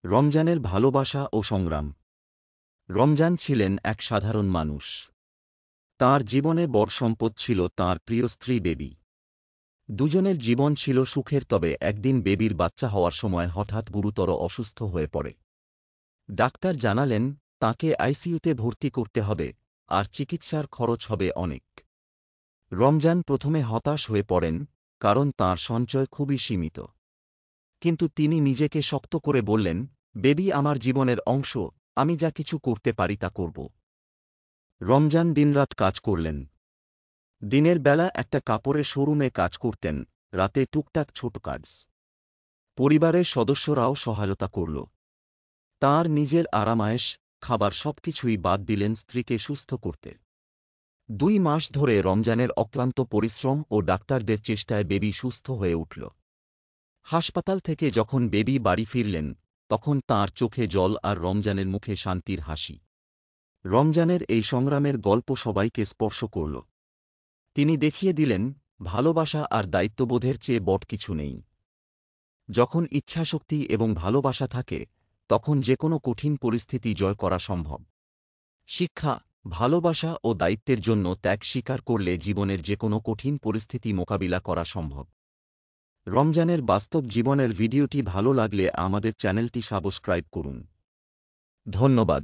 রমজানের ভালোবাসা ও সংগ্রাম। রমজান ছিলেন এক সাধারণ মানুষ। তাঁর জীবনে বড় সম্পদ ছিল তাঁর প্রিয় স্ত্রী বেবি। দুজনের জীবন ছিল সুখের, তবে একদিন বেবির বাচ্চা হওয়ার সময় হঠাৎ গুরুতর অসুস্থ হয়ে পড়ে। ডাক্তার জানালেন তাঁকে আইসিইউতে ভর্তি করতে হবে, আর চিকিৎসার খরচ হবে অনেক। রমজান প্রথমে হতাশ হয়ে পড়েন, কারণ তাঁর সঞ্চয় খুবই সীমিত। কিন্তু তিনি নিজেকে শক্ত করে বললেন, বেবি আমার জীবনের অংশ, আমি যা কিছু করতে পারি তা করব। রমজান দিনরাত কাজ করলেন। দিনের বেলা একটা কাপড়ের শোরুমে কাজ করতেন, রাতে টুকটাক ছোট কাজ। পরিবারের সদস্যরাও সহায়তা করল। তাঁর নিজের আরামায়েশ, খাবার সবকিছুই বাদ দিলেন স্ত্রীকে সুস্থ করতে। 2 মাস ধরে রমজানের অক্লান্ত পরিশ্রম ও ডাক্তারদের চেষ্টায় বেবি সুস্থ হয়ে উঠল। হাসপাতাল থেকে যখন বেবি বাড়ি ফিরলেন, তখন তাঁর চোখে জল আর রমজানের মুখে শান্তির হাসি। রমজানের এই সংগ্রামের গল্প সবাইকে স্পর্শ করল। তিনি দেখিয়ে দিলেন, ভালোবাসা আর দায়িত্ববোধের চেয়ে বড় কিছু নেই। যখন ইচ্ছাশক্তি এবং ভালোবাসা থাকে, তখন যেকোনো কঠিন পরিস্থিতি জয় করা সম্ভব। শিক্ষা: ভালোবাসা ও দায়িত্বের জন্য ত্যাগ স্বীকার করলে জীবনের যেকোনো কঠিন পরিস্থিতি মোকাবিলা করা সম্ভব। রমজানের বাস্তব জীবনের ভিডিওটি ভালো লাগলে আমাদের চ্যানেলটি সাবস্ক্রাইব করুন। ধন্যবাদ।